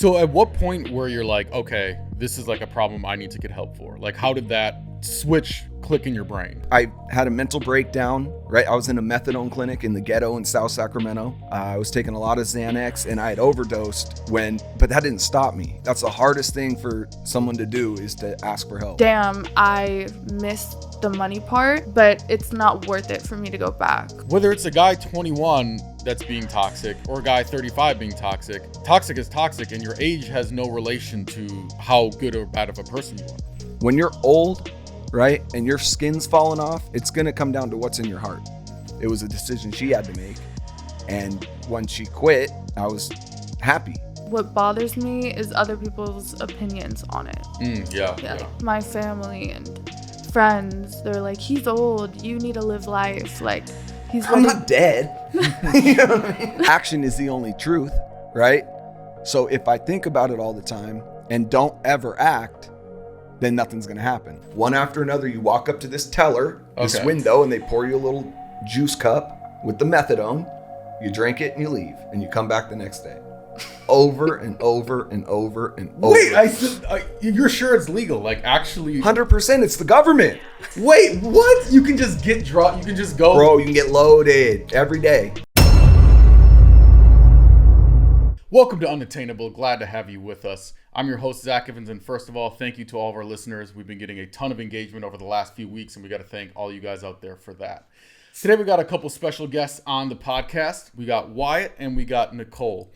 So at what point where you're like, okay, this is like a problem I need to get help for? Like, how did that switch click in your brain? I had a mental breakdown, right? I was in a methadone clinic in the ghetto in South Sacramento. I was taking a lot of Xanax and I had overdosed but that didn't stop me. That's the hardest thing for someone to do, is to ask for help. Damn, I missed the money part, but it's not worth it for me to go back. Whether it's a guy 21 that's being toxic or a guy 35 being toxic is toxic, and your age has no relation to how good or bad of a person you are. When you're old, right, and your skin's falling off, it's gonna come down to what's in your heart. It was a decision she had to make, and when she quit, I was happy. What bothers me is other people's opinions on it. Yeah. My family and friends, they're like, he's old, you need to live life. Like, I'm not dead. You know what I mean? Action is the only truth, right? So if I think about it all the time and don't ever act, then nothing's gonna happen. One after another, you walk up to this teller, this window, and they pour you a little juice cup with the methadone. You drink it and you leave, and you come back the next day. Over and over and over and over. Wait, you're sure it's legal? Like, actually? 100%, it's the government. Wait, what? You can just get drunk, you can just go? Bro, you can get loaded every day. Welcome to Unattainable. Glad to have you with us. I'm your host, Zach Evans, and first of all, thank you to all of our listeners. We've been getting a ton of engagement over the last few weeks, and we got to thank all you guys out there for that. Today, we got a couple special guests on the podcast. We got Wyatt and we got Nicole.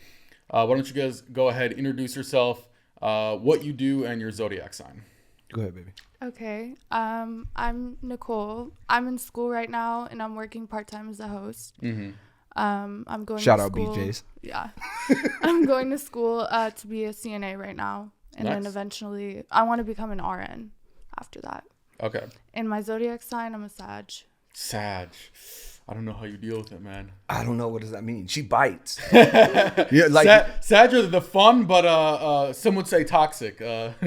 Why don't you guys go ahead, introduce yourself, what you do, and your zodiac sign. Go ahead, baby. Okay. I'm Nicole. I'm in school right now, and I'm working part-time as a host. Mm-hmm. I'm going Shout to out school. BJ's. Yeah. I'm going to school to be a CNA right now. And then eventually I want to become an RN after that. Okay. And my zodiac sign, I'm a Sag. Sag. I don't know how you deal with it, man. I don't know. What does that mean? She bites. Yeah, like Sag are the fun, but some would say toxic.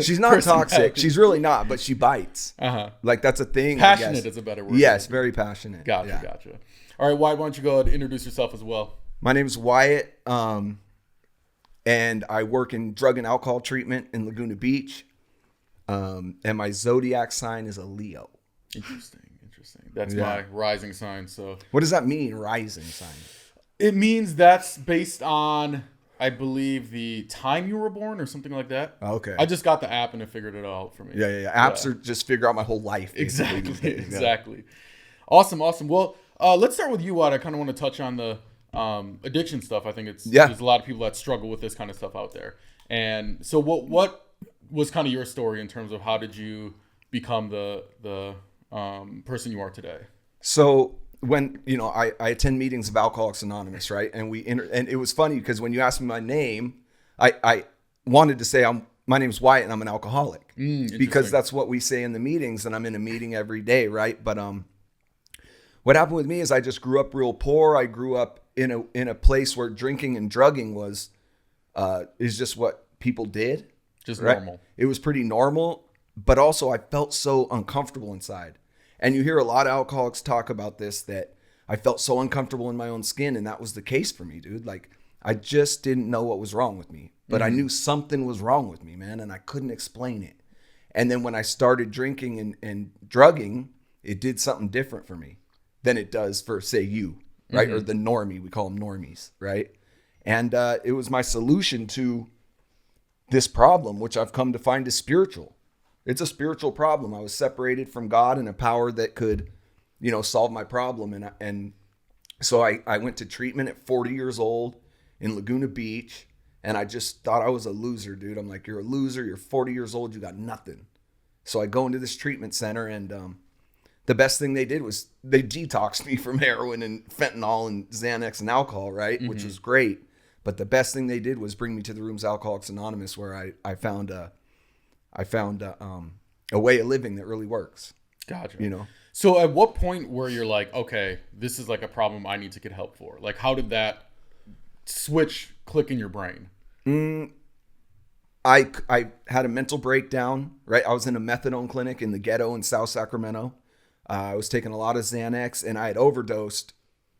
She's not toxic. She's really not, but she bites. Like, that's a thing. Passionate is a better word. Yes, very passionate. Gotcha. All right, Wyatt, why don't you go ahead and introduce yourself as well? My name is Wyatt, and I work in drug and alcohol treatment in Laguna Beach. And my zodiac sign is a Leo. Interesting. That's my rising sign. So, what does that mean, rising sign? It means that's based on, I believe, the time you were born or something like that. Okay. I just got the app and it figured it out for me. Yeah. Apps are just figure out my whole life. Exactly. Awesome. Well, let's start with you, Wyatt. I kind of want to touch on the addiction stuff. I think there's a lot of people that struggle with this kind of stuff out there. And so what was kind of your story in terms of how did you become the person you are today? So when, I attend meetings of Alcoholics Anonymous, right? And and it was funny because when you asked me my name, I wanted to say my name's Wyatt and I'm an alcoholic because that's what we say in the meetings, and I'm in a meeting every day, right? But what happened with me is I just grew up real poor. I grew up in a place where drinking and drugging is just what people did. Just right? Normal. It was pretty normal, but also I felt so uncomfortable inside. And you hear a lot of alcoholics talk about this, that I felt so uncomfortable in my own skin, and that was the case for me, dude. Like, I just didn't know what was wrong with me, but I knew something was wrong with me, man, and I couldn't explain it. And then when I started drinking and drugging, it did something different for me than it does for, say, you, right? Or the normie. We call them normies, right? And it was my solution to this problem, which I've come to find is spiritual. It's a spiritual problem. I was separated from God and a power that could, solve my problem. And so I went to treatment at 40 years old in Laguna Beach. And I just thought I was a loser, dude. I'm like, you're a loser. You're 40 years old. You got nothing. So I go into this treatment center, and the best thing they did was they detoxed me from heroin and fentanyl and Xanax and alcohol, right? Which was great. But the best thing they did was bring me to the rooms Alcoholics Anonymous, where I found a way of living that really works. Gotcha. So at what point where you're like, okay, this is like a problem I need to get help for? Like, how did that switch click in your brain? I had a mental breakdown, right? I was in a methadone clinic in the ghetto in South Sacramento. I was taking a lot of Xanax, and I had overdosed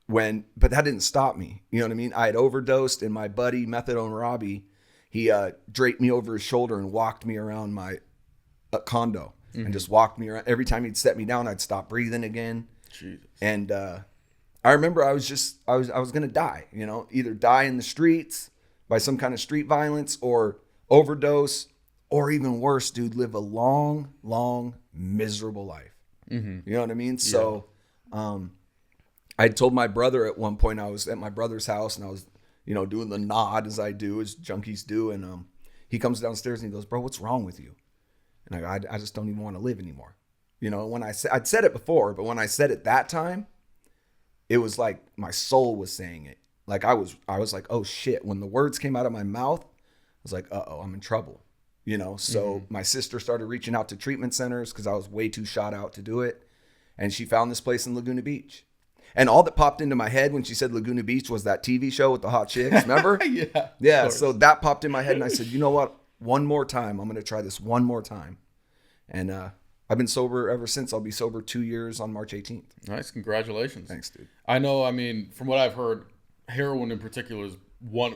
but that didn't stop me. You know what I mean? I had overdosed, and my buddy Methadone Robbie, He draped me over his shoulder and walked me around my condo and just walked me around. Every time he'd set me down, I'd stop breathing again. Jesus. And I remember I was going to die, you know, either die in the streets by some kind of street violence or overdose, or even worse, dude, live a long, long, miserable life. You know what I mean? Yeah. So I told my brother at one point, I was at my brother's house and I was, you know, doing the nod as I do, as junkies do. And he comes downstairs and he goes, bro, what's wrong with you? And I just don't even want to live anymore. You know, when I'd said it before, but when I said it that time, it was like my soul was saying it. Like I was like, oh shit. When the words came out of my mouth, I was like, uh-oh, I'm in trouble. You know, so my sister started reaching out to treatment centers because I was way too shot out to do it. And she found this place in Laguna Beach. And all that popped into my head when she said Laguna Beach was that TV show with the hot chicks, remember? Yeah. So that popped in my head and I said, you know what? One more time. I'm going to try this one more time. And I've been sober ever since. I'll be sober 2 years on March 18th. Nice. Congratulations. Thanks, dude. I know, I mean, from what I've heard, heroin in particular is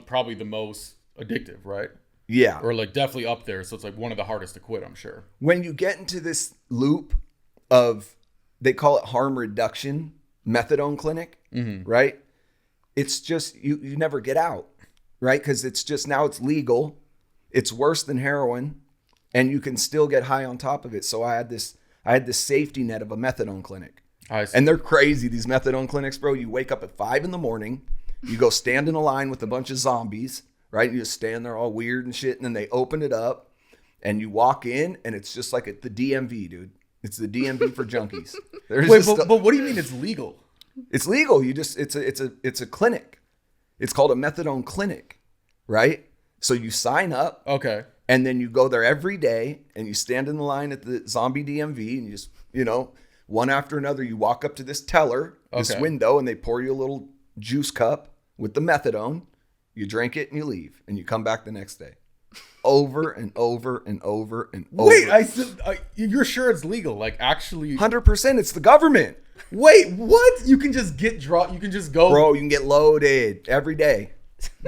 probably the most addictive, right? Yeah. Or like definitely up there. So it's like one of the hardest to quit, I'm sure. When you get into this loop of, they call it harm reduction, methadone clinic, right? It's just, you never get out, right? Because it's just, now it's legal. It's worse than heroin and you can still get high on top of it. So I had this safety net of a methadone clinic. And they're crazy, these methadone clinics, bro. You wake up at 5 a.m, you go stand in a line with a bunch of zombies, right? And you just stand there all weird and shit. And then they open it up and you walk in and it's just like at the DMV, dude. It's the DMV for junkies. Wait, but what do you mean it's legal? It's legal. It's a clinic. It's called a methadone clinic, right? So you sign up. Okay. And then you go there every day and you stand in the line at the zombie DMV and you just, you know, one after another, you walk up to this teller, this window, and they pour you a little juice cup with the methadone. You drink it and you leave and you come back the next day. Over and over and over and over. Wait, you're sure it's legal? Like actually 100%. It's the government. Wait, what? You can just get you can just go. Bro, you can get loaded every day.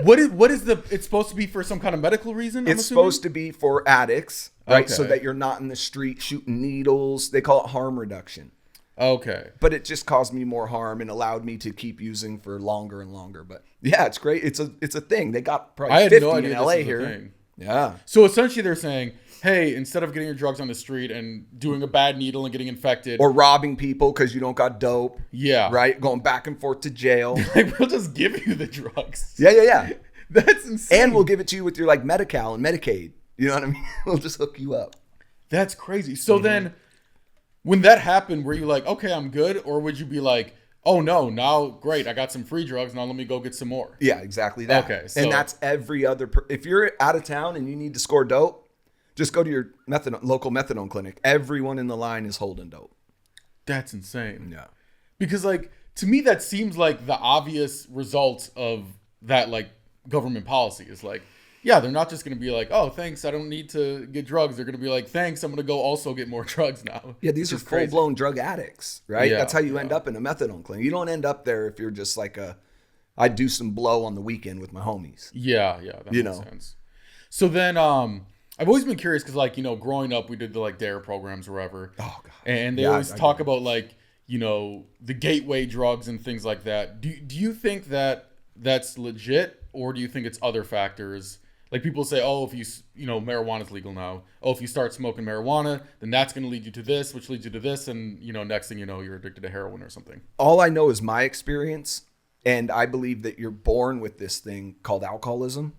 What is it's supposed to be for some kind of medical reason? It's supposed to be for addicts, right? Okay. So that you're not in the street shooting needles. They call it harm reduction. Okay. But it just caused me more harm and allowed me to keep using for longer and longer. But yeah, it's great. It's a thing. They got probably 50 in LA here. Yeah. So essentially they're saying, hey, instead of getting your drugs on the street and doing a bad needle and getting infected. Or robbing people because you don't got dope. Yeah. Right? Going back and forth to jail. Like, we'll just give you the drugs. Yeah. That's insane. And we'll give it to you with your like Medi-Cal and Medicaid. You know what I mean? We'll just hook you up. That's crazy. So then when that happened, were you like, okay, I'm good? Or would you be like, oh no, now great, I got some free drugs, now let me go get some more? Yeah, exactly that. Okay. So, and that's every other, if you're out of town and you need to score dope, just go to your local methadone clinic. Everyone in the line is holding dope. That's insane. Yeah. Because like, to me, that seems like the obvious result of that like government policy is like, yeah, they're not just going to be like, oh, thanks, I don't need to get drugs. They're going to be like, thanks, I'm going to go also get more drugs now. Yeah, these are full-blown drug addicts, right? Yeah, that's how you end up in a methadone clinic. You don't end up there if you're just like I do some blow on the weekend with my homies. Yeah, that makes sense. So then I've always been curious because like, you know, growing up, we did the like DARE programs or whatever. Oh, God. And they always talk about like, you know, the gateway drugs and things like that. Do you think that that's legit or do you think it's other factors? Like people say, oh, if you know, marijuana is legal now. Oh, if you start smoking marijuana, then that's going to lead you to this, which leads you to this. And, you know, next thing you know, you're addicted to heroin or something. All I know is my experience. And I believe that you're born with this thing called alcoholism,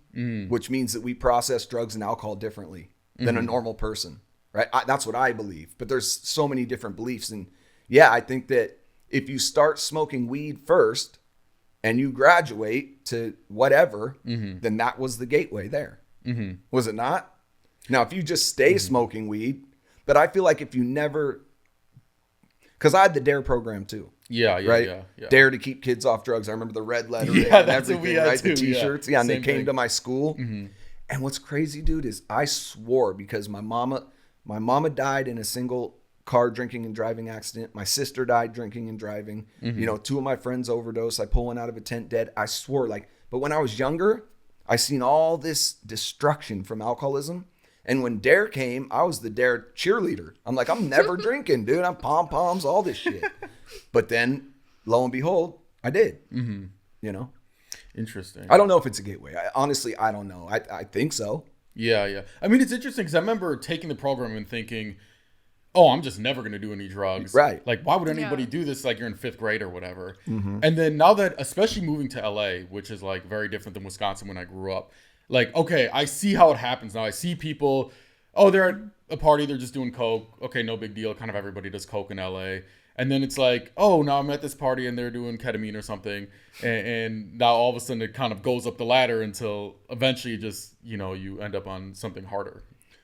which means that we process drugs and alcohol differently than a normal person, right? That's what I believe. But there's so many different beliefs. And yeah, I think that if you start smoking weed first, and you graduate to whatever, then that was the gateway there. Was it not? Now, if you just stay smoking weed, but I feel like if you never, because I had the DARE program too. Yeah. DARE to keep kids off drugs. I remember the red letter and everything, right? The t-shirts. Yeah, and they came to my school. And what's crazy, dude, is I swore because my mama died in a single car drinking and driving accident. My sister died drinking and driving. You know, 2 of my friends overdosed. I pulled one out of a tent dead. I swore but when I was younger, I seen all this destruction from alcoholism. And when Dare came, I was the Dare cheerleader. I'm like, I'm never drinking, dude. I'm pom-poms, all this shit. But then, lo and behold, I did. You know? Interesting. I don't know if it's a gateway. Honestly, I don't know. I think so. Yeah. I mean, it's interesting because I remember taking the program and thinking, oh, I'm just never going to do any drugs. Right. Like, why would anybody do this? Like, you're in 5th grade or whatever. And then now that, especially moving to LA, which is like very different than Wisconsin when I grew up, like, okay, I see how it happens now. I see people, oh, they're at a party, they're just doing coke. Okay, no big deal. Kind of everybody does coke in LA. And then it's like, oh, now I'm at this party and they're doing ketamine or something. And now all of a sudden it kind of goes up the ladder until eventually just, you know, you end up on something harder.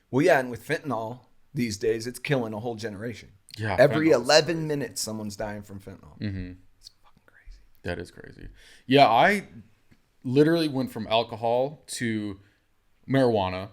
Well, yeah, and with fentanyl these days, it's killing a whole generation. Yeah. Every 11 minutes, someone's dying from fentanyl. It's fucking crazy. That is crazy. Yeah, I literally went from alcohol to marijuana.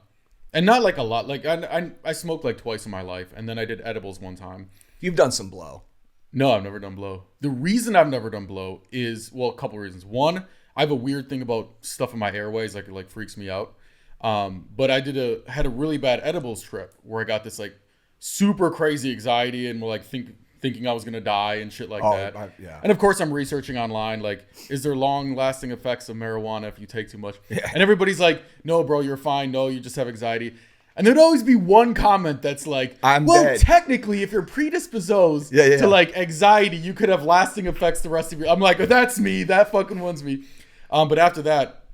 And not like a lot. Like, I smoked like twice in my life. And then I did edibles one time. You've done some blow. No, I've never done blow. The reason I've never done blow is, well, a couple of reasons. One, I have a weird thing about stuff in my airways, like it like freaks me out. But I had a really bad edibles trip where I got this like super crazy anxiety and like thinking I was gonna die and shit like that. Yeah. And of course, I'm researching online, like, is there long-lasting effects of marijuana if you take too much? Yeah. And everybody's like, no, bro, you're fine. No, you just have anxiety. And there'd always be one comment that's like, I'm well, dead. Technically, if you're predisposed to like anxiety, you could have lasting effects the rest of your. I'm like, oh, that's me. That fucking one's me. But after that,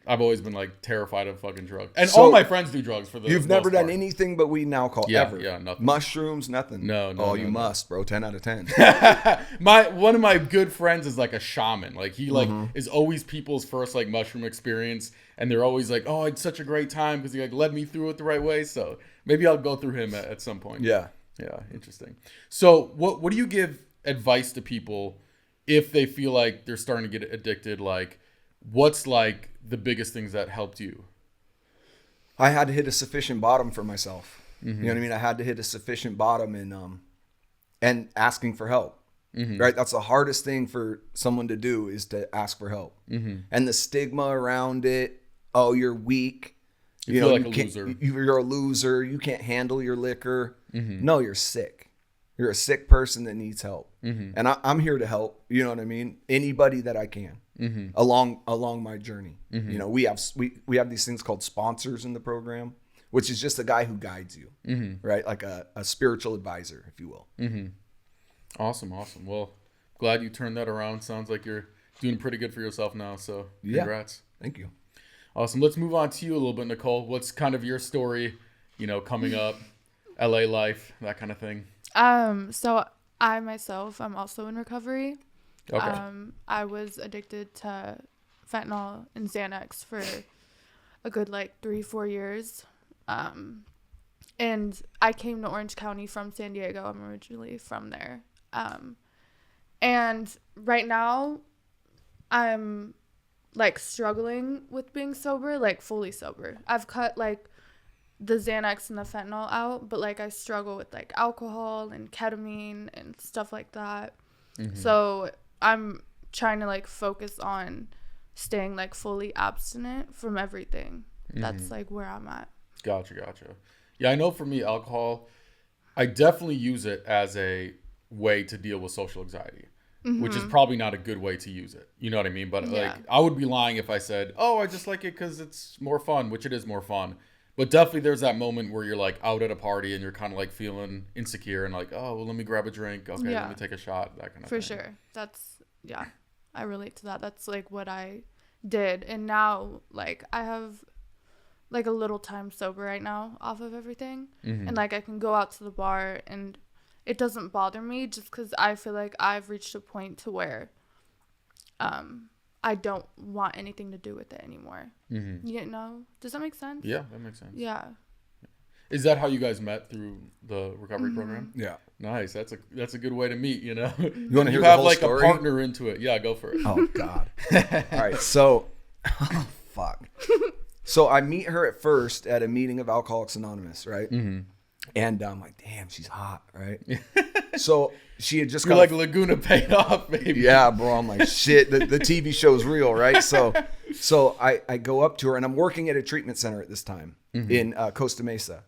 I've always been like terrified of fucking drugs. And So, all my friends do drugs for the You've never most done part. anything but weed and alcohol ever? Yeah, nothing. Mushrooms, nothing? No. You must, bro. 10 out of 10. One of my good friends is like a shaman. Like he like is always people's first like mushroom experience, and they're always like, "Oh, it's such a great time because he like led me through it the right way." So maybe I'll go through him at some point. Yeah. Interesting. So what do you give advice to people if they feel like they're starting to get addicted? Like, what's like the biggest things that helped you? I had to hit a sufficient bottom for myself. You know what I mean? I had to hit a sufficient bottom and asking for help. Right? That's the hardest thing for someone to do, is to ask for help. And the stigma around it, oh, you're weak. You feel like a loser. You're a loser. You can't handle your liquor. No, you're sick. You're a sick person that needs help. And I'm here to help. You know what I mean? Anybody that I can. Along my journey. You know, we have these things called sponsors in the program, which is just a guy who guides you, right? Like a spiritual advisor, if you will. Awesome. Well, glad you turned that around. Sounds like you're doing pretty good for yourself now. So congrats. Thank you. Awesome. Let's move on to you a little bit, Nicole. What's kind of your story, you know, coming up, LA life, that kind of thing? So I myself, I'm also in recovery. Okay. I was addicted to fentanyl and Xanax for a good like 3-4 years. And I came to Orange County from San Diego. I'm originally from there. And right now I'm like struggling with being sober, like fully sober. I've cut like the Xanax and the fentanyl out, but like I struggle with like alcohol and ketamine and stuff like that. So I'm trying to like focus on staying like fully abstinent from everything. That's like where I'm at. Gotcha. Yeah, I know for me, alcohol, I definitely use it as a way to deal with social anxiety, which is probably not a good way to use it. You know what I mean? But like, I would be lying if I said, oh, I just like it because it's more fun, which it is more fun. But definitely there's that moment where you're like out at a party and you're kind of like feeling insecure and like, oh, well, let me grab a drink. Okay, let me take a shot, that kind of thing. For sure. I relate to that. That's like what I did. And now like I have like a little time sober right now off of everything. And like I can go out to the bar and it doesn't bother me just because I feel like I've reached a point to where I don't want anything to do with it anymore. You know? Does that make sense? Yeah, that makes sense. Yeah. Is that how you guys met through the recovery program? Yeah. Nice. That's a good way to meet, you know? You want to hear you the have whole like story? a partner into it. Yeah, go for it. Oh, God. All right. So, fuck. So I meet her at first at a meeting of Alcoholics Anonymous, right? And I'm like, damn, she's hot, right? So she had just You're got like Laguna paid off, baby. yeah, bro. I'm like, shit, the TV show's real, right? So I go up to her, and I'm working at a treatment center at this time in Costa Mesa.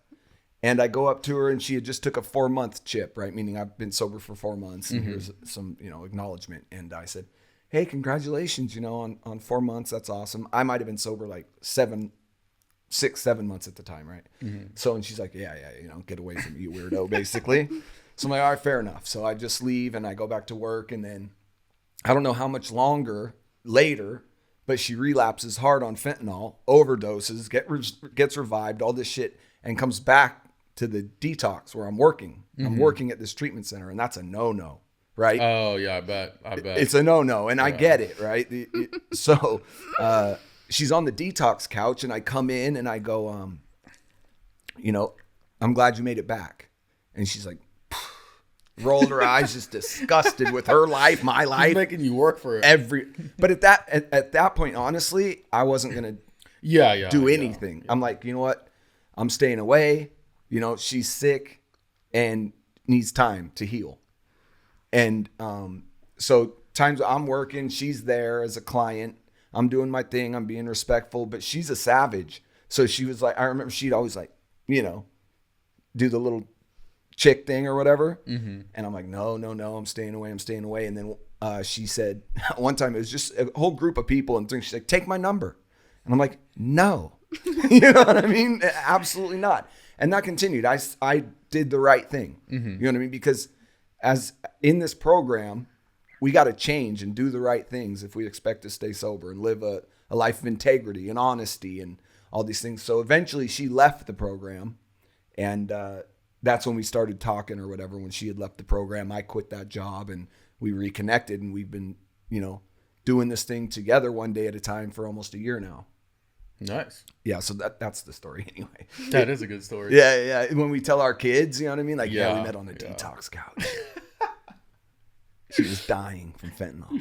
And I go up to her, and she had just took a 4-month chip, right? Meaning I've been sober for 4 months, and here's some, acknowledgement. And I said, hey, congratulations, on 4 months. That's awesome. I might have been sober like 6, 7 months at the time, right? So, and she's like, yeah, get away from me, you weirdo, basically. So I'm like, all right, fair enough. So I just leave, and I go back to work, and then I don't know how much longer later, but she relapses hard on fentanyl, overdoses, gets revived, all this shit, and comes back to the detox where I'm working. I'm working at this treatment center, and that's a no-no, right? Oh yeah, I bet. It's a no-no, and I get it, right? So she's on the detox couch, and I come in and I go, I'm glad you made it back. And she's like, rolled her eyes, just disgusted with her life, my life. She's making you work for it. But at that point, honestly, I wasn't gonna do anything. I'm like, you know what? I'm staying away. She's sick and needs time to heal. And so times I'm working, she's there as a client. I'm doing my thing. I'm being respectful, but she's a savage. So she was like, I remember she'd always like, do the little chick thing or whatever. And I'm like, no, I'm staying away. And then she said one time, it was just a whole group of people and things. She's like, take my number. And I'm like, no, you know what I mean? Absolutely not. And that continued. I did the right thing. You know what I mean? Because as in this program, we got to change and do the right things if we expect to stay sober and live a life of integrity and honesty and all these things. So eventually she left the program, and that's when we started talking or whatever. When she had left the program, I quit that job and we reconnected, and we've been, doing this thing together one day at a time for almost a year now. Nice. Yeah, so that's the story anyway. That is a good story. Yeah. When we tell our kids, you know what I mean? Like, we met on a detox couch. She was dying from fentanyl.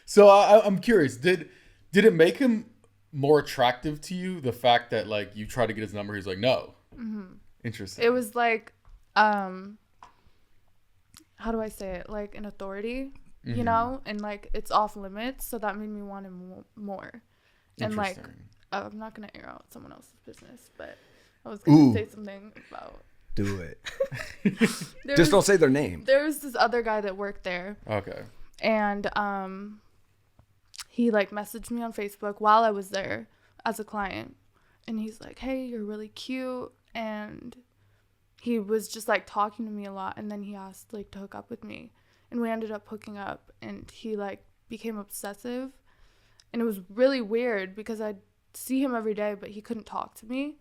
So I'm curious, did it make him more attractive to you, the fact that like you tried to get his number, he's like, no? Interesting. It was like, how do I say it? Like an authority, and like it's off limits. So that made me want him more. And like, I'm not going to air out someone else's business, but I was going to say something about. Do it. Just don't say their name. There was this other guy that worked there. Okay. And he like messaged me on Facebook while I was there as a client. And he's like, hey, you're really cute. And he was just like talking to me a lot. And then he asked like to hook up with me. And we ended up hooking up. And he like became obsessive. And it was really weird because I'd see him every day, but he couldn't talk to me.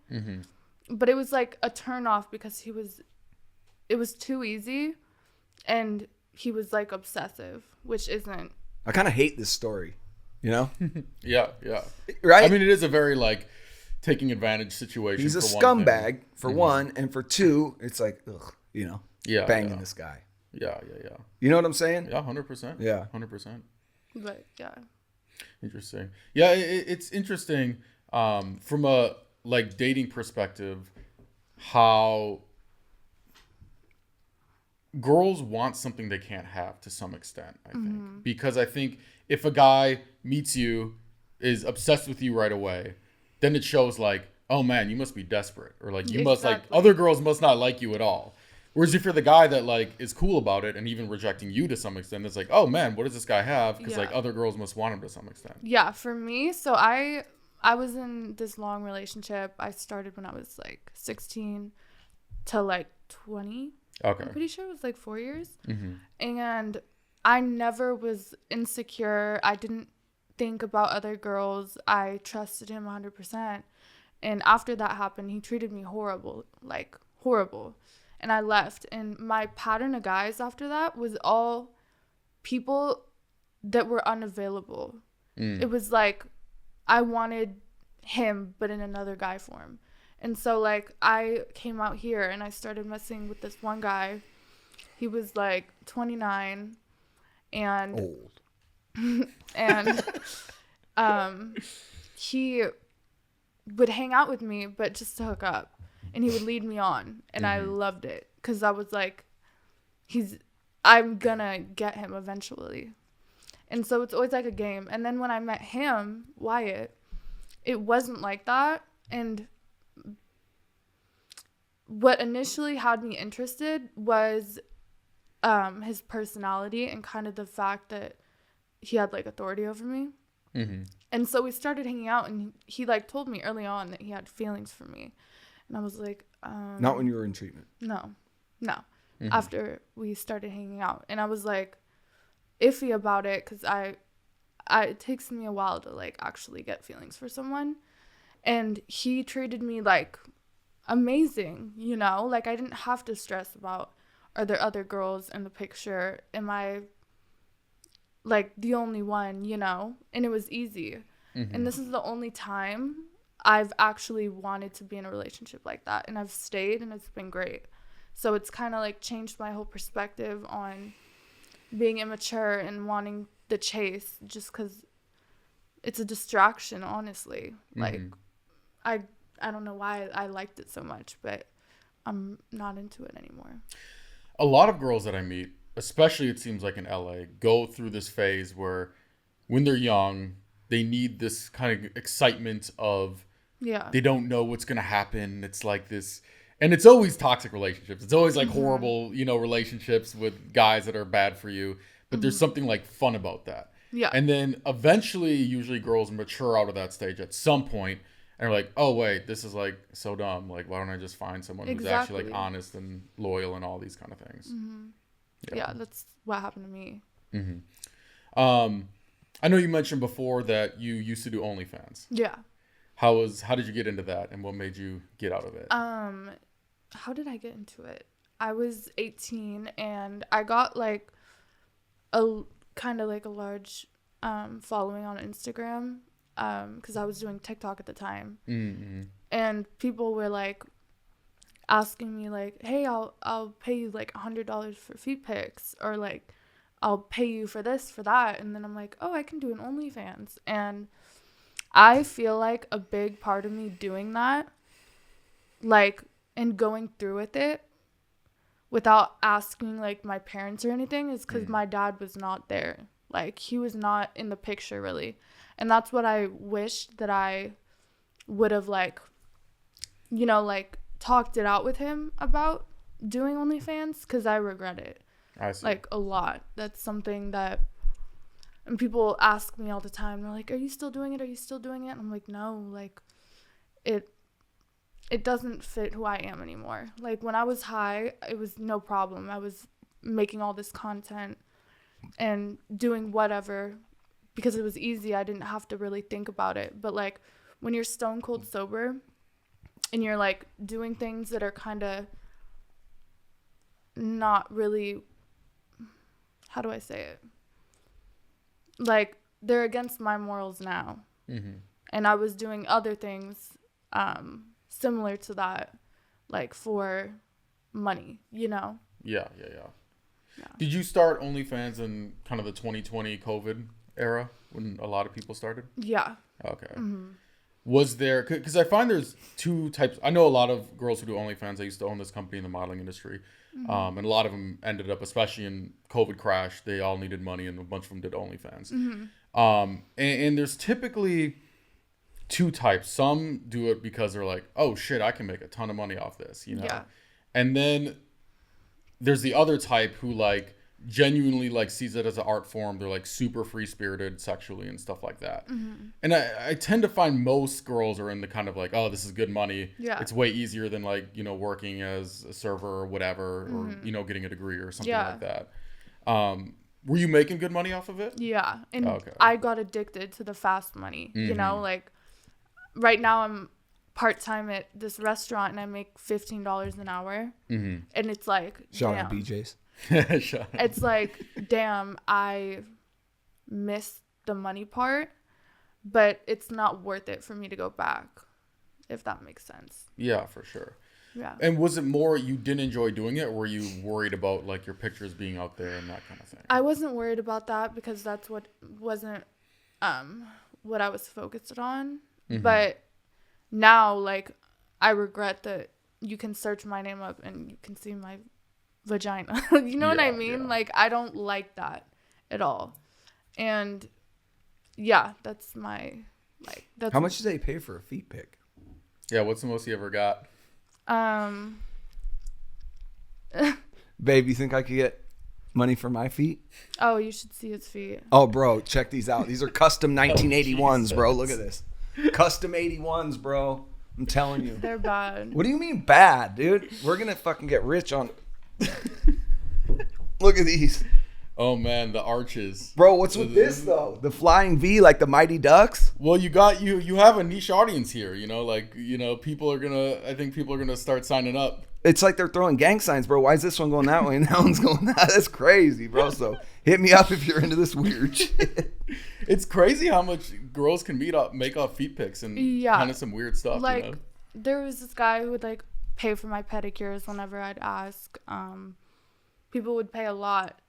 But it was like a turn off because it was too easy, and he was like obsessive, which isn't. I kind of hate this story, Yeah. Right? I mean, it is a very like taking advantage situation. He's a for scumbag for one, and for two, it's like, ugh, banging this guy. Yeah. You know what I'm saying? Yeah, 100%. Yeah. 100%. But yeah. Interesting. Yeah, it's interesting from a like dating perspective, how girls want something they can't have to some extent, I think. Because I think if a guy meets you, is obsessed with you right away, then it shows like, oh man, you must be desperate, or like you must like other girls must not like you at all. Whereas if you're the guy that like is cool about it and even rejecting you to some extent, it's like, oh man, what does this guy have? Because like other girls must want him to some extent. Yeah, for me, so I was in this long relationship. I started when I was like 16 to like 20. Okay. I'm pretty sure it was like 4 years. And I never was insecure. I didn't think about other girls. I trusted him 100%. And after that happened, he treated me horrible, like horrible. And I left. And my pattern of guys after that was all people that were unavailable. It was like I wanted him, but in another guy form. And so, like, I came out here and I started messing with this one guy. He was, like, 29 and... Old. And he would hang out with me, but just to hook up. and he would lead me on, and I loved it because I was like, I'm gonna get him eventually. And so it's always like a game. And then when I met him, Wyatt, it wasn't like that. And what initially had me interested was his personality and kind of the fact that he had like authority over me. And so we started hanging out, and he like told me early on that he had feelings for me, and I was like, not when you were in treatment. No. After we started hanging out, and I was like iffy about it because it takes me a while to like actually get feelings for someone, and he treated me like amazing, you know, like I didn't have to stress about, are there other girls in the picture, am I like the only one, you know, and it was easy. And this is the only time I've actually wanted to be in a relationship like that, and I've stayed, and it's been great. So it's kind of like changed my whole perspective on being immature and wanting the chase, just because it's a distraction, honestly. Like I don't know why I liked it so much, but I'm not into it anymore. A lot of girls that I meet, especially it seems like in LA, go through this phase where when they're young, they need this kind of excitement of, they don't know what's going to happen. It's like this, and it's always toxic relationships. It's always like horrible, you know, relationships with guys that are bad for you, but there's something like fun about that. Yeah. And then eventually, usually girls mature out of that stage at some point and are like, oh wait, this is like so dumb. Like, why don't I just find someone who's actually like honest and loyal and all these kind of things? Yeah, that's what happened to me. I know you mentioned before that you used to do OnlyFans. Yeah. How did you get into that, and what made you get out of it? How did I get into it? I was 18, and I got like a kind of like a large following on Instagram because I was doing TikTok at the time. And people were like asking me like, hey, I'll pay you like $100 for feet pics, or like I'll pay you for this, for that. And then I'm like, oh, I can do an OnlyFans. And I feel like a big part of me doing that, like, and going through with it without asking like my parents or anything, is because my dad was not there. Like, he was not in the picture really. And that's what I wish that I would have, like, you know, like talked it out with him about doing OnlyFans, because I regret it. I see. Like, a lot. That's something that, and people ask me all the time, they're like, are you still doing it? Are you still doing it? And I'm like, no, like, it doesn't fit who I am anymore. Like, when I was high, it was no problem. I was making all this content and doing whatever because it was easy. I didn't have to really think about it. But like, when you're stone cold sober and you're like doing things that are kind of not really, how do I say it? Like, they're against my morals now. And I was doing other things similar to that, like for money, you know? Yeah. Did you start OnlyFans in kind of the 2020 COVID era when a lot of people started? Yeah. Okay. Was there, because I find there's two types. I know a lot of girls who do OnlyFans. I used to own this company in the modeling industry. And a lot of them ended up, especially in COVID crash, they all needed money, and a bunch of them did OnlyFans. And there's typically two types. Some do it because they're like, oh shit, I can make a ton of money off this, you know? Yeah. And then there's the other type who like genuinely like sees it as an art form. They're like super free spirited sexually and stuff like that. And I tend to find most girls are in the kind of like, oh, this is good money. Yeah. It's way easier than like, you know, working as a server or whatever, or, you know, getting a degree or something like that. Were you making good money off of it? Yeah. And I got addicted to the fast money, you know, like right now I'm part-time at this restaurant and I make $15 an hour. And it's like, Shout out BJ's. It's like, damn, I missed the money part, but it's not worth it for me to go back, if that makes sense. Yeah, for sure. Yeah. And was it more you didn't enjoy doing it, or were you worried about like your pictures being out there and that kind of thing? I wasn't worried about that because that's what wasn't what I was focused on. But now, like, I regret that you can search my name up and you can see my vagina. You know what I mean? Yeah. Like, I don't like that at all. And yeah, that's my, like, that's How much do they pay for a feet pic? Yeah, what's the most you ever got? Babe, you think I could get money for my feet? Oh, you should see his feet. Oh, bro, check these out. These are custom 1981s, bro. Look at this. Custom 81s, bro. I'm telling you. They're bad. What do you mean bad, dude? We're going to fucking get rich on... Look at these. Oh man, the arches. Bro, what's with this though? The flying V like the Mighty Ducks? Well, you have a niche audience here, like, people are I think people are gonna start signing up. It's like they're throwing gang signs, bro. Why is this one going that way and that one's going that? That's crazy, bro. So hit me up if you're into this weird shit. It's crazy how much girls can make off feet pics and kind of some weird stuff. Like, there was this guy who would like pay for my pedicures whenever I'd ask. People would pay a lot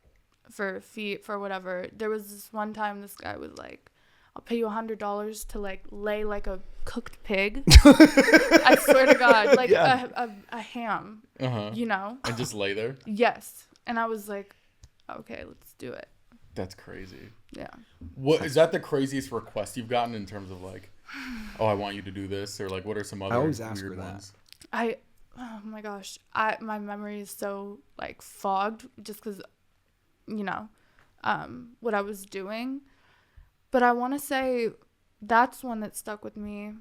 for feet for whatever. There was this one time this guy was like, I'll pay you $100 to like lay like a cooked pig. I swear to God, like a ham, and just lay there. Yes. And I was like, okay, let's do it. That's crazy. Yeah. What is that the craziest request you've gotten in terms of like, oh, I want you to do this, or like what are some other always ask weird for that. ones? Oh my gosh, my memory is so like fogged just because what I was doing. But I want to say that's one that stuck with me.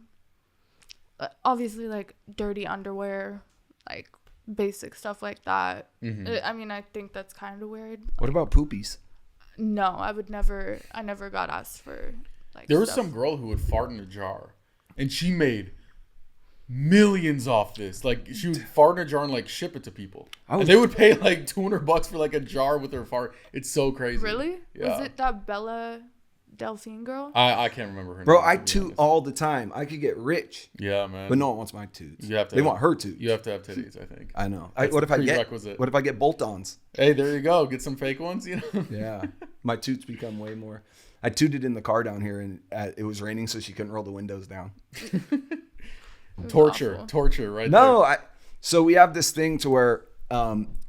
Obviously, like dirty underwear, like basic stuff like that. I mean, I think that's kind of weird. What about poopies? No, I never got asked for like There was stuff. some girl who would fart in a jar, and she made millions off this. Like, she would fart in a jar and like ship it to people. And they would pay like $200 for like a jar with her fart. It's so crazy. Really? Yeah. Was it that Bella Delphine girl? I can't remember her Bro, name. I toot all the time. I could get rich. Yeah, man. But no one wants my toots. You have to they want her toots. You have to have titties, I think. I know. That's What if prerequisite. I get bolt-ons? Hey, there you go. Get some fake ones, Yeah. My toots become way more. I tooted in the car down here and it was raining, so she couldn't roll the windows down. Torture right there. No, so we have this thing to where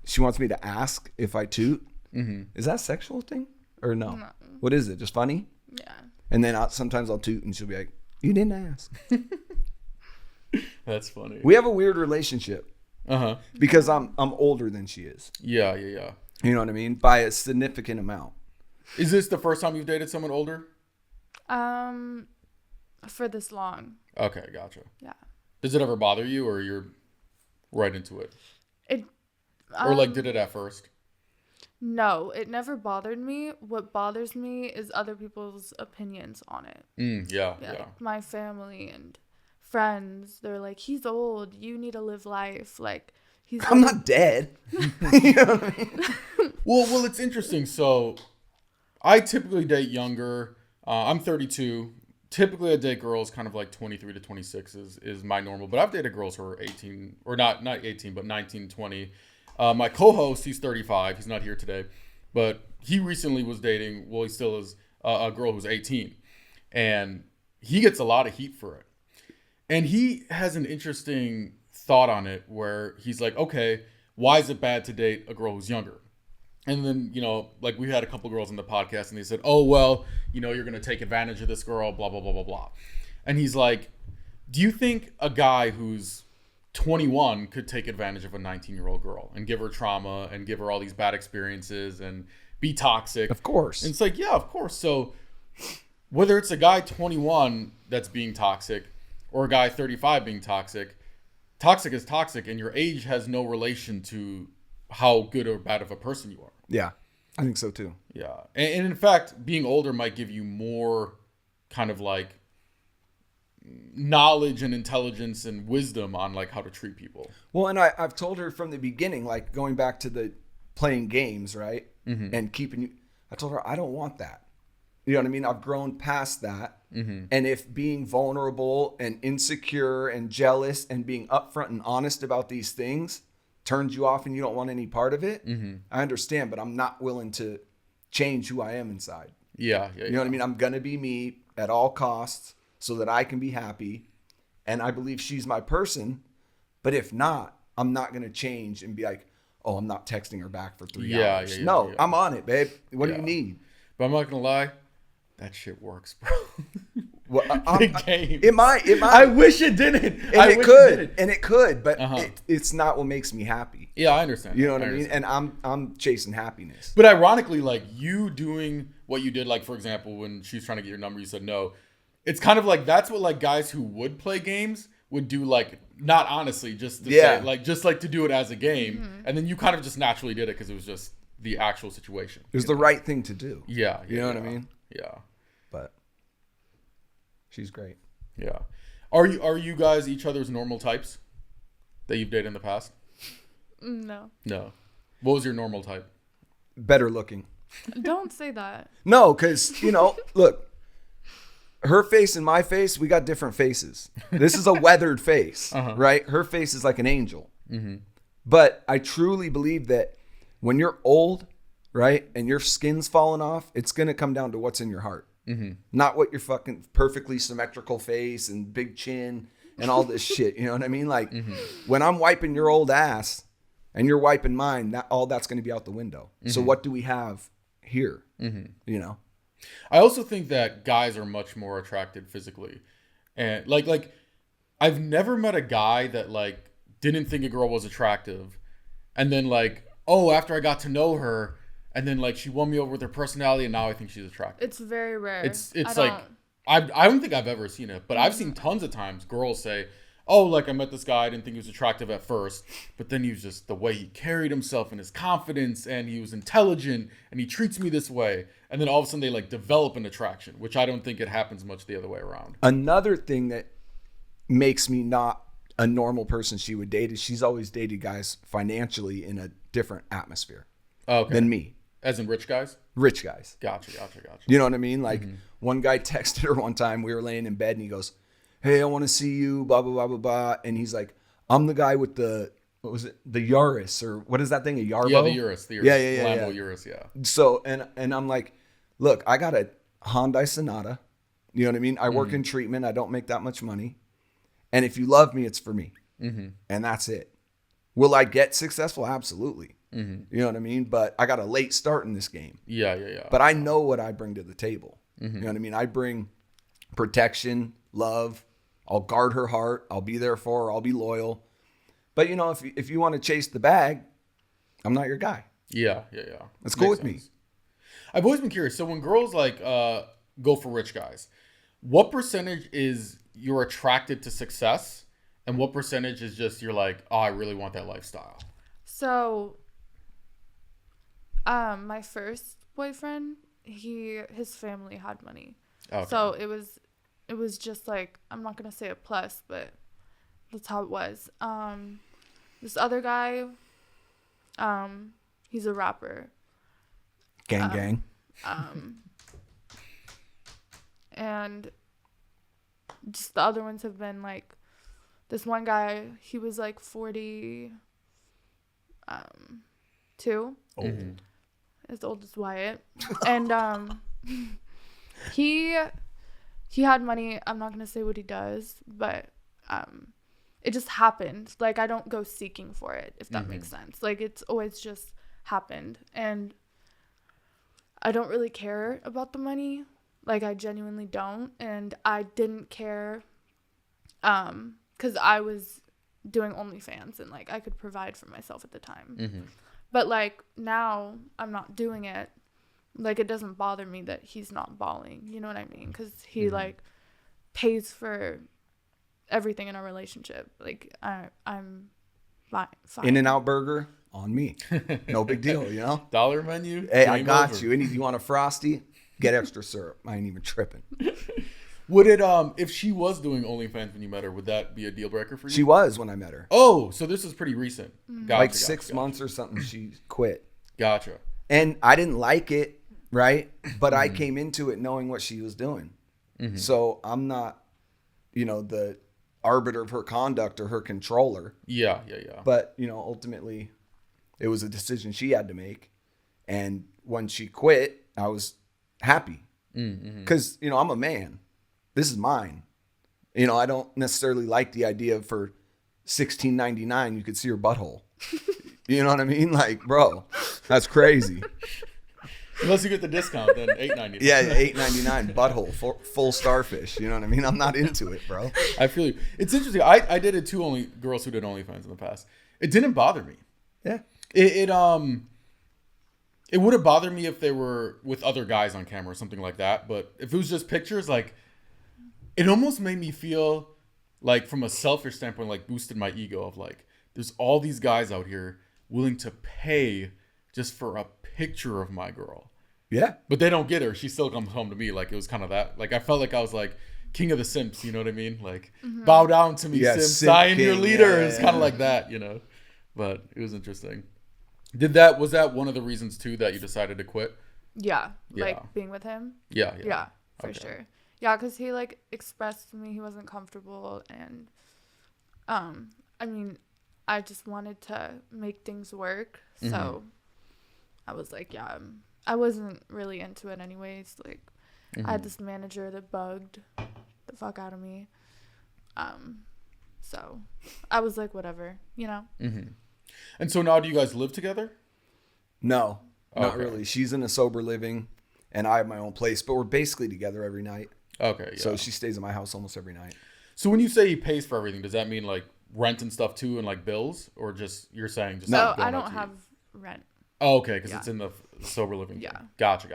she wants me to ask if I toot. Is that a sexual thing or no? What is it? Just funny? Yeah. And then sometimes I'll toot and she'll be like, "You didn't ask." That's funny. We have a weird relationship because I'm older than she is. Yeah. You know what I mean? By a significant amount. Is this the first time you've dated someone older? For this long. Okay, gotcha. Yeah. Does it ever bother you, or you're right into it? Or like, did it at first? No, it never bothered me. What bothers me is other people's opinions on it. Yeah. Like my family and friends, they're like, he's old. You need to live life. Like, I'm not dead. You know what I mean? Well, it's interesting. So, I typically date younger. I'm 32. Typically, I date girls kind of like 23 to 26 is my normal. But I've dated girls who are 18, or not 18, but 19, 20. My co-host, he's 35. He's not here today. But he recently was dating, well, he still is, a girl who's 18. And he gets a lot of heat for it. And he has an interesting thought on it where he's like, okay, why is it bad to date a girl who's younger? And then, like we had a couple girls on the podcast and they said, oh, well, you're going to take advantage of this girl, blah, blah, blah, blah, blah. And he's like, do you think a guy who's 21 could take advantage of a 19-year-old girl and give her trauma and give her all these bad experiences and be toxic? Of course. And it's like, yeah, of course. So whether it's a guy 21 that's being toxic or a guy 35 being toxic is toxic, and your age has no relation to how good or bad of a person you are. Yeah, I think so too. Yeah. And in fact, being older might give you more kind of like knowledge and intelligence and wisdom on like how to treat people. Well, and I've told her from the beginning, like going back to the playing games, right? And keeping you, I told her, I don't want that. You know what I mean? I've grown past that. And if being vulnerable and insecure and jealous and being upfront and honest about these things turns you off and you don't want any part of it, I understand, but I'm not willing to change who I am inside. Yeah. You know what I mean? I'm going to be me at all costs so that I can be happy. And I believe she's my person, But if not, I'm not going to change and be like, oh, I'm not texting her back for 3 Yeah, hours. yeah, No, yeah. I'm on it, babe. What do Yeah. you need? But I'm not gonna lie, that shit works, bro. Well, The game. It might. I wish it didn't. And it could. And it could, but it's not what makes me happy. Yeah, I understand. You know what I mean? And I'm chasing happiness. But ironically, like you doing what you did, like for example, when she was trying to get your number, you said no. It's kind of like that's what like guys who would play games would do, like not honestly, just to say, like just like to do it as a game, and then you kind of just naturally did it because it was just the actual situation. It was the right thing to do. Yeah, You know what I mean? Yeah. But she's great. Yeah. Are you guys each other's normal types that you've dated in the past? No. No. What was your normal type? Better looking. Don't say that. No, because, look, her face and my face, we got different faces. This is a weathered face, right? Her face is like an angel. Mm-hmm. But I truly believe that when you're old, right, and your skin's falling off, it's going to come down to what's in your heart. Mm-hmm. Not what your fucking perfectly symmetrical face and big chin and all this shit. You know what I mean? Like when I'm wiping your old ass and you're wiping mine, all that's going to be out the window. Mm-hmm. So what do we have here? Mm-hmm. I also think that guys are much more attracted physically. And like I've never met a guy that like didn't think a girl was attractive. And then like, oh, after I got to know her, and then like she won me over with her personality, and now I think she's attractive. It's very rare. It's like I don't think I've ever seen it, but I've seen tons of times girls say, "Oh, like I met this guy, I didn't think he was attractive at first, but then he was just the way he carried himself and his confidence, and he was intelligent, and he treats me this way." And then all of a sudden they like develop an attraction, which I don't think it happens much the other way around. Another thing that makes me not a normal person she would date is she's always dated guys financially in a different atmosphere than me. As in rich guys? Rich guys. Gotcha. You know what I mean? Like one guy texted her one time, we were laying in bed and he goes, "Hey, I want to see you, blah, blah, blah, blah, blah." And he's like, "I'm the guy with the, what was it? The Yaris, or what is that thing? A Yarbo?" Yeah, the Urus. Yeah. Lambo Urus, yeah. So, and I'm like, look, I got a Hyundai Sonata. You know what I mean? I work in treatment. I don't make that much money. And if you love me, it's for me. Mm-hmm. And that's it. Will I get successful? Absolutely. Mm-hmm. You know what I mean? But I got a late start in this game. Yeah. But I know what I bring to the table. Mm-hmm. You know what I mean? I bring protection, love. I'll guard her heart. I'll be there for her. I'll be loyal. But, if you want to chase the bag, I'm not your guy. Yeah. That's cool with me. I've always been curious. So when girls like go for rich guys, what percentage is you're attracted to success, and what percentage is just you're like, oh, I really want that lifestyle? So, my first boyfriend, his family had money, so it was just like, I'm not gonna say a plus, but that's how it was. This other guy, he's a rapper. Gang. And just the other ones have been like, this one guy, he was like 42, Old. as old as Wyatt, and he had money. I'm not gonna say what he does, but it just happened. Like, I don't go seeking for it, if that makes sense. Like, it's always just happened, and I don't really care about the money. Like, I genuinely don't. And I didn't care because I was doing OnlyFans and, like, I could provide for myself at the time. Mm-hmm. But, like, now I'm not doing it. Like, it doesn't bother me that he's not balling. You know what I mean? Because he, like, pays for everything in our relationship. Like, I'm fine. In-N-Out Burger, on me. No big deal, Dollar menu? Hey, I got over. You. You want a Frosty? Get extra syrup. I ain't even tripping. Would it, if she was doing OnlyFans when you met her, would that be a deal breaker for you? She was when I met her. Oh, so this is pretty recent. Gotcha, like 6 months or something, she quit. Gotcha. And I didn't like it, right? But I came into it knowing what she was doing. Mm-hmm. So I'm not, the arbiter of her conduct or her controller. Yeah. But, ultimately, it was a decision she had to make. And when she quit, I was happy. Because, I'm a man. This is mine. I don't necessarily like the idea for $16.99, you could see her butthole. You know what I mean? Like, bro, that's crazy. Unless you get the discount, then $8.99. Yeah, $8.99 butthole, full starfish. You know what I mean? I'm not into it, bro. I feel you. It's interesting. I did it too. Only girls who did OnlyFans in the past. It didn't bother me. Yeah. It would have bothered me if they were with other guys on camera or something like that. But if it was just pictures, like, it almost made me feel like, from a selfish standpoint, like, boosted my ego of like, there's all these guys out here willing to pay just for a picture of my girl. Yeah. But they don't get her. She still comes home to me. Like, it was kind of that. Like, I felt like I was like king of the simps. You know what I mean? Like, bow down to me, Yeah, simp. I am your leader. Yeah, It's kind of like that, you know. But it was interesting. Was that one of the reasons too that you decided to quit? Yeah. Yeah. Like being with him. Yeah. Yeah, for Okay. sure. Yeah, because he like expressed to me he wasn't comfortable, and I mean, I just wanted to make things work, so I was like, yeah, I wasn't really into it anyways. Like, I had this manager that bugged the fuck out of me, so I was like, whatever, you know. And so now, do you guys live together? No, not Okay. really. She's in a sober living, and I have my own place, but we're basically together every night. Okay. Yeah. So she stays at my house almost every night. So when you say he pays for everything, does that mean like rent and stuff too, and like bills, or just you're saying just No, like, going I out don't to have eat? rent. Oh, okay, because Yeah. it's in the sober living. Yeah. Thing. Gotcha.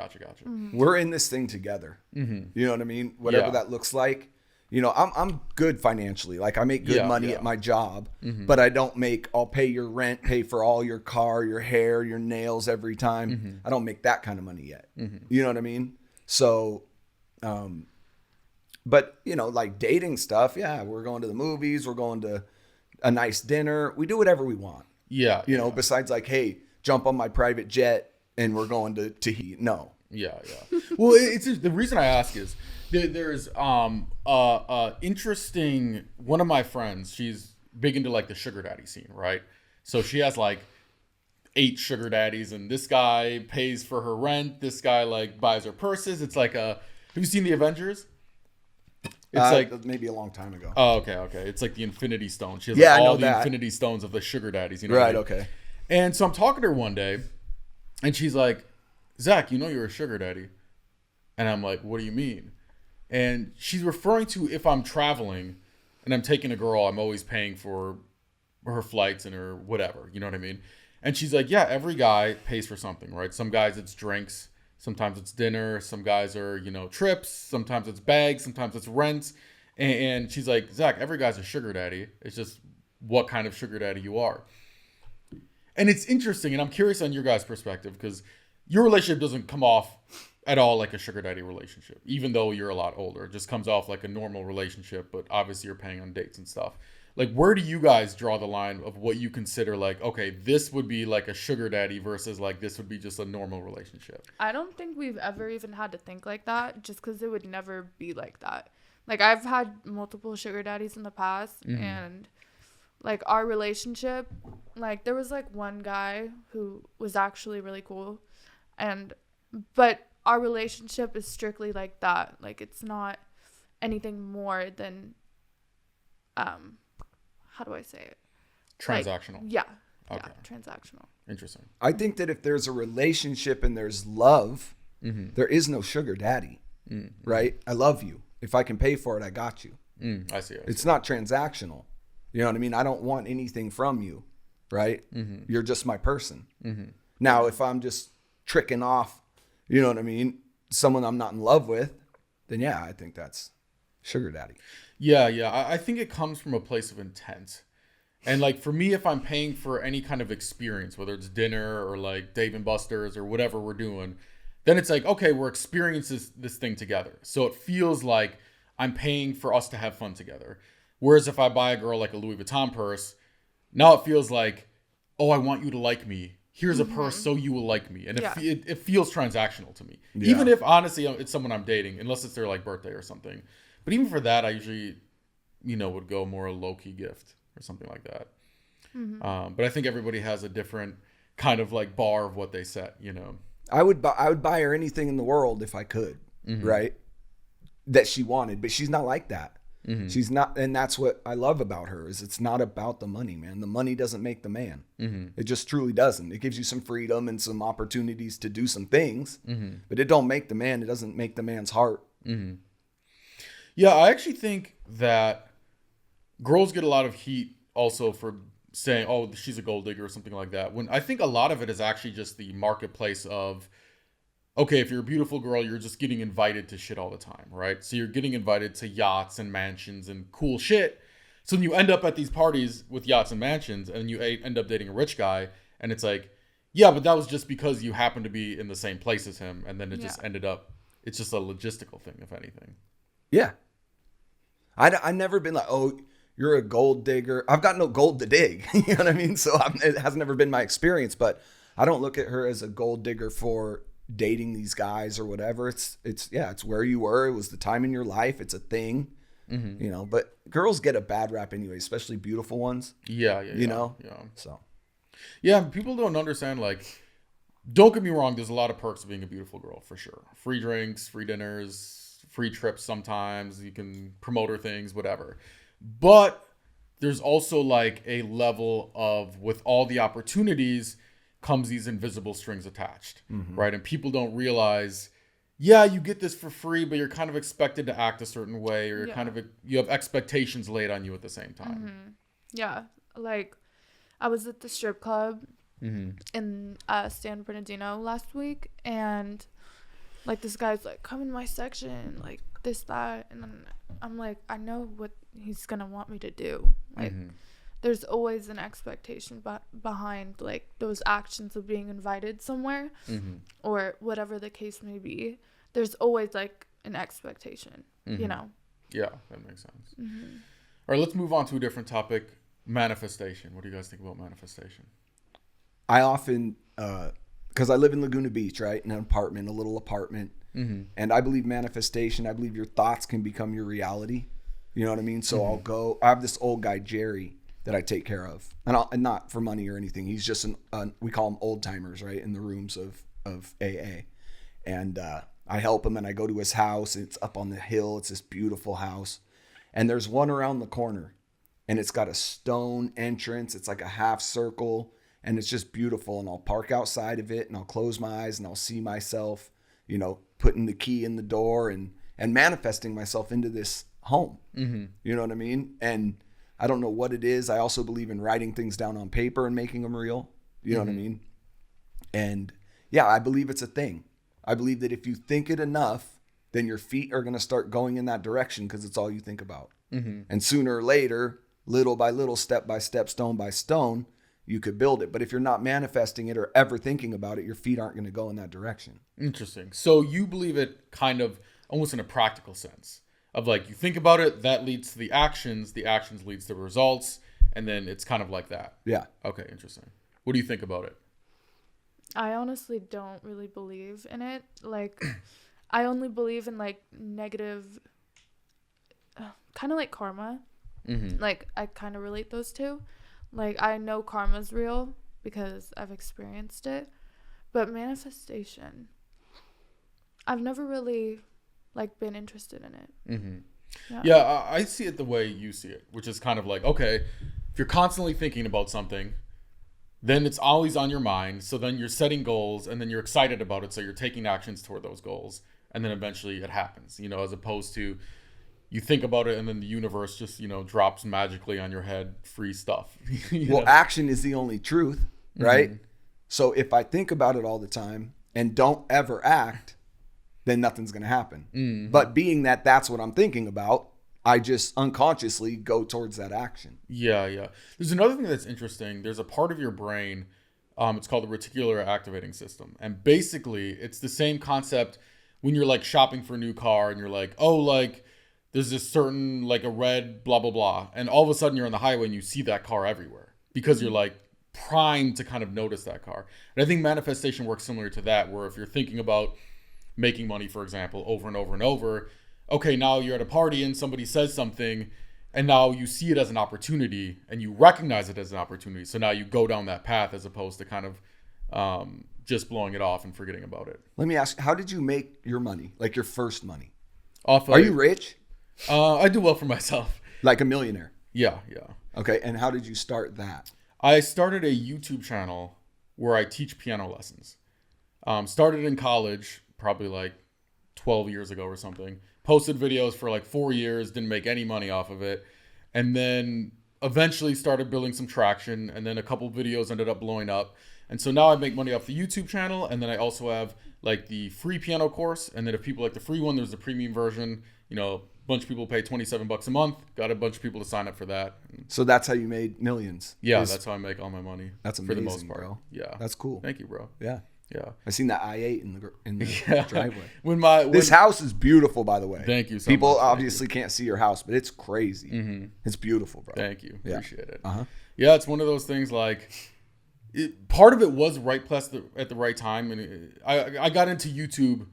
We're in this thing together. You know what I mean? Whatever Yeah. that looks like. You know, I'm good financially. Like, I make good Yeah, money yeah. at my job, but I don't make, I'll pay your rent, pay for all your car, your hair, your nails every time. I don't make that kind of money yet. You know what I mean? So, but, you know, like dating stuff, yeah, we're going to the movies, we're going to a nice dinner. We do whatever we want. Yeah. You know, besides like, hey, jump on my private jet and we're going to Tahiti. No. Yeah. Well, it's the reason I ask is there's interesting. One of my friends, she's big into like the sugar daddy scene, right? So she has like 8 sugar daddies, and this guy pays for her rent. This guy like buys her purses. It's like have you seen the Avengers? It's like maybe a long time ago. Oh, okay. It's like the Infinity Stone. She has Yeah, like, I know all the that. Infinity Stones of the sugar daddies. You know what I Right. mean? Okay. And so I'm talking to her one day, and she's like, Zach, you know you're a sugar daddy. And I'm like, what do you mean? And she's referring to if I'm traveling and I'm taking a girl, I'm always paying for her flights and her whatever. You know what I mean? And she's like, yeah, every guy pays for something, right? Some guys it's drinks. Sometimes it's dinner. Some guys are, you know, trips. Sometimes it's bags. Sometimes it's rent. And she's like, Zach, every guy's a sugar daddy. It's just what kind of sugar daddy you are. And it's interesting, and I'm curious on your guys' perspective, because your relationship doesn't come off at all like a sugar daddy relationship, even though you're a lot older. It just comes off like a normal relationship, but obviously you're paying on dates and stuff. Like, where do you guys draw the line of what you consider like, okay, this would be like a sugar daddy versus like this would be just a normal relationship? I don't think we've ever even had to think like that, just because it would never be like that. Like, I've had multiple sugar daddies in the past, and like our relationship, like there was like one guy who was actually really cool, but our relationship is strictly like that. Like, it's not anything more than how do I say it? Transactional. Like, yeah. Okay. Yeah, transactional. Interesting. I think that if there's a relationship and there's love, there is no sugar daddy, right? I love you. If I can pay for it, I got you. I see. It's not transactional. You know what I mean? I don't want anything from you, right? You're just my person. Now, if I'm just tricking off, you know what I mean, someone I'm not in love with, then yeah, I think that's sugar daddy. Yeah. I think it comes from a place of intent. And like for me, if I'm paying for any kind of experience, whether it's dinner or like Dave & Buster's or whatever we're doing, then it's like, okay, we're experiencing this thing together. So it feels like I'm paying for us to have fun together. Whereas if I buy a girl like a Louis Vuitton purse, now it feels like, oh, I want you to like me. Here's a purse so you will like me. And it feels transactional to me. Yeah. Even if honestly it's someone I'm dating, unless it's their like birthday or something. But even for that, I usually, would go more a low-key gift or something like that. But I think everybody has a different kind of like bar of what they set, I would buy her anything in the world if I could, right? That she wanted, but she's not like that. Mm-hmm. She's not, and that's what I love about her is it's not about the money, man. The money doesn't make the man. Mm-hmm. It just truly doesn't. It gives you some freedom and some opportunities to do some things, Mm-hmm. but it don't make the man. It doesn't make the man's heart. Mm-hmm. Yeah, I actually think that girls get a lot of heat also for saying, oh, she's a gold digger or something like that. When I think a lot of it is actually just the marketplace of, okay, if you're a beautiful girl, you're just getting invited to shit all the time, right? So you're getting invited to yachts and mansions and cool shit. So then you end up at these parties with yachts and mansions and you end up dating a rich guy. And it's like, yeah, but that was just because you happened to be in the same place as him. And then it just ended up, it's just a logistical thing, if anything. Yeah. I never been like, oh, you're a gold digger. I've got no gold to dig. You know what I mean? So it has never been my experience, but I don't look at her as a gold digger for dating these guys or whatever. It's where you were. It was the time in your life. It's a thing, Mm-hmm. you know, but girls get a bad rap anyway, especially beautiful ones. Yeah. You know? Yeah. So. Yeah, people don't understand, like, don't get me wrong, there's a lot of perks of being a beautiful girl, for sure. Free drinks, free dinners, free trips sometimes, you can promote her things, whatever. But there's also, like, a level of, with all the opportunities, comes these invisible strings attached, right? And people don't realize, yeah, you get this for free, but you're kind of expected to act a certain way, or you're you have expectations laid on you at the same time. Mm-hmm. Yeah, like, I was at the strip club in San Bernardino last week, and like this guy's like, come in my section, like this, that, and then I'm like, I know what he's gonna want me to do. Like, there's always an expectation behind like those actions of being invited somewhere, or whatever the case may be. There's always like an expectation, you know. Yeah, that makes sense. All right, let's move on to a different topic. Manifestation. What do you guys think about manifestation? I often, because I live in Laguna Beach, right? In an apartment, a little apartment. And I believe manifestation, I believe your thoughts can become your reality. You know what I mean? So I have this old guy, Jerry, that I take care of. And not for money or anything. He's just, we call him old timers, right? In the rooms of AA. And I help him and I go to his house. It's up on the hill. It's this beautiful house. And there's one around the corner. And it's got a stone entrance. It's like a half circle. And it's just beautiful. And I'll park outside of it and I'll close my eyes and I'll see myself, you know, putting the key in the door and manifesting myself into this home. You know what I mean? And I don't know what it is. I also believe in writing things down on paper and making them real. You know what I mean? And yeah, I believe it's a thing. I believe that if you think it enough, then your feet are going to start going in that direction because it's all you think about. And sooner or later, little by little, step by step, stone by stone, you could build it. But if you're not manifesting it or ever thinking about it, your feet aren't going to go in that direction. Interesting. So you believe it kind of almost in a practical sense of like, you think about it, that leads to the actions leads to results. And then it's kind of like that. Yeah. Okay. Interesting. What do you think about it? I honestly don't really believe in it. Like, I only believe in like negative, kind of like karma. Like, I kind of relate those two. Like, I know karma's real because I've experienced it, but manifestation, I've never really like been interested in it. Yeah, I see it the way you see it, which is kind of like, okay, if you're constantly thinking about something, then it's always on your mind. So then you're setting goals and then you're excited about it. So you're taking actions toward those goals. And then eventually it happens, you know, as opposed to you think about it and then the universe just, you know, drops magically on your head, free stuff. Well, action is the only truth, right? So if I think about it all the time and don't ever act, then nothing's going to happen. But being that that's what I'm thinking about, I just unconsciously go towards that action. Yeah. There's another thing that's interesting. There's a part of your brain, it's called the reticular activating system. And basically, it's the same concept when you're like shopping for a new car and you're like, oh, like there's this certain, like a red blah, blah, blah. And all of a sudden you're on the highway and you see that car everywhere because you're like primed to kind of notice that car. And I think manifestation works similar to that, where if you're thinking about making money, for example, over and over and over, okay, now you're at a party and somebody says something and now you see it as an opportunity and you recognize it as an opportunity. So now you go down that path as opposed to kind of just blowing it off and forgetting about it. Let me ask, how did you make your money? Like your first money? Are you rich? I do well for myself. Like a millionaire. Yeah. Okay, and how did you start that? I started a YouTube channel where I teach piano lessons. Started in college, probably like 12 years ago or something. Posted videos for like 4 years, didn't make any money off of it. And then eventually started building some traction. And then a couple videos ended up blowing up. And so now I make money off the YouTube channel. And then I also have like the free piano course. And then if people like the free one, there's the premium version. You know, a bunch of people pay $27 a month. Got a bunch of people to sign up for that. So that's how you made millions. Yeah, that's how I make all my money. That's amazing, for the most part. bro. Yeah, that's cool. Thank you, bro. Yeah. Yeah, I seen that I-8 in the driveway. This house is beautiful, by the way. Thank you so People much. obviously can't see your house, but it's crazy. Mm-hmm. It's beautiful, bro. Thank you. Appreciate it. Uh-huh. Yeah, it's one of those things like part of it was right place at the right time. And I got into YouTube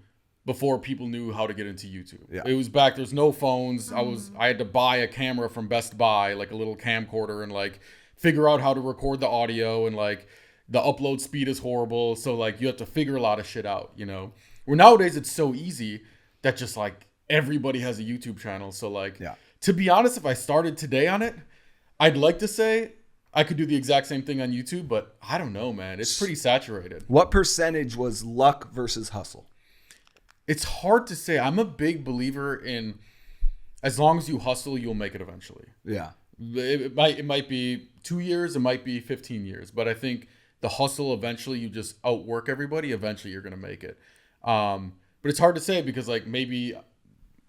before people knew how to get into YouTube. Yeah. It was back, there's no phones. I had to buy a camera from Best Buy, like a little camcorder, and like figure out how to record the audio, and like the upload speed is horrible. So like you have to figure a lot of shit out, you know, where nowadays it's so easy that just like everybody has a YouTube channel. So like, to be honest, if I started today on it, I'd like to say I could do the exact same thing on YouTube, but I don't know, man. It's pretty saturated. What percentage was luck versus hustle? It's hard to say. I'm a big believer in as long as you hustle, you'll make it eventually. Yeah. It might be 2 years, it might be 15 years, but I think the hustle, eventually you just outwork everybody. Eventually you're going to make it. But it's hard to say because like maybe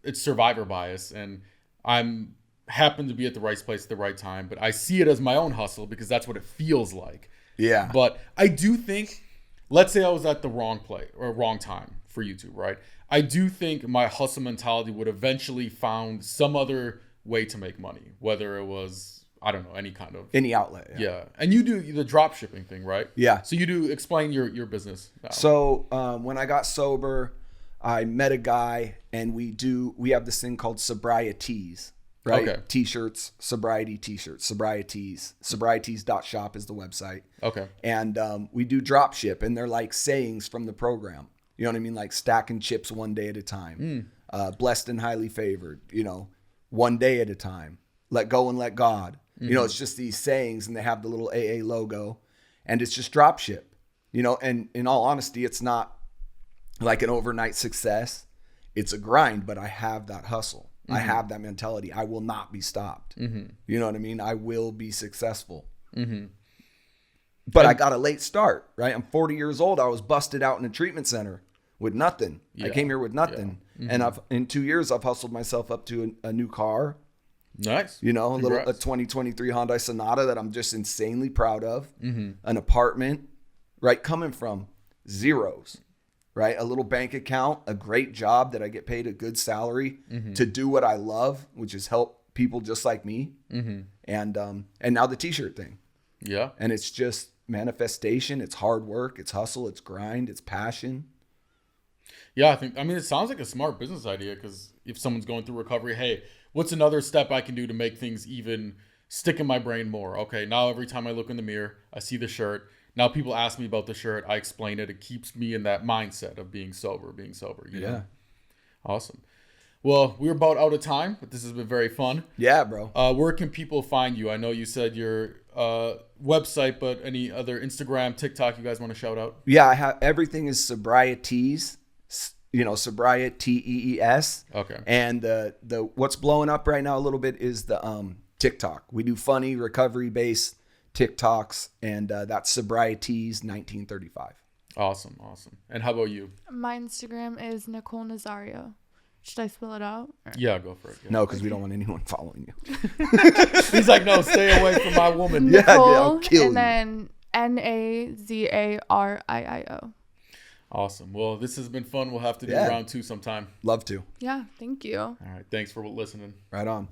it's survivor bias and I'm happen to be at the right place at the right time, but I see it as my own hustle because that's what it feels like. Yeah. But I do think, let's say I was at the wrong place or wrong time for YouTube, right? I do think my hustle mentality would eventually found some other way to make money, whether it was, I don't know, any outlet. Yeah. And you do the drop shipping thing, right? Yeah. So you do explain your business now. So when I got sober, I met a guy and we have this thing called sobrieties, right? Okay. T-shirts, sobriety T-shirts, sobrieties. Sobrieties.shop is the website. Okay. And we do drop ship, and they're like sayings from the program. You know what I mean? Like stacking chips one day at a time. Blessed and highly favored, you know, one day at a time. Let go and let God. You know, it's just these sayings, and they have the little AA logo, and it's just drop ship, you know, and in all honesty, it's not like an overnight success. It's a grind, but I have that hustle. I have that mentality. I will not be stopped. You know what I mean? I will be successful. But I got a late start, right? I'm 40 years old. I was busted out in a treatment center with nothing. I came here with nothing. And in 2 years, I've hustled myself up to a new car. Nice. You know, a 2023 Hyundai Sonata that I'm just insanely proud of. An apartment, right? Coming from zeros, right? A little bank account, a great job that I get paid a good salary to do what I love, which is help people just like me. And now the T-shirt thing. Yeah. And it's just manifestation. It's hard work. It's hustle. It's grind. It's passion. Yeah, I mean, it sounds like a smart business idea because if someone's going through recovery, hey, what's another step I can do to make things even stick in my brain more? Okay, now every time I look in the mirror, I see the shirt. Now people ask me about the shirt. I explain it. It keeps me in that mindset of being sober. You know? Awesome. Well, we're about out of time, but this has been very fun. Yeah, bro. Where can people find you? I know you said your website, but any other Instagram, TikTok you guys want to shout out? Yeah, I have everything is sobrieties. You know, sobrieties. Okay. And the what's blowing up right now a little bit is the TikTok. We do funny recovery based TikToks, and that's sobrieties 1935. Awesome. And how about you? My Instagram is Nicole Nazario. Should I spell it out? Or? Yeah, go for it. Yeah. No, because we don't want anyone following you. He's like, no, stay away from my woman. Nicole, I'll kill and you. then Nazario. Awesome. Well, this has been fun. We'll have to do round 2 sometime. Love to. Yeah, thank you. All right. Thanks for listening. Right on.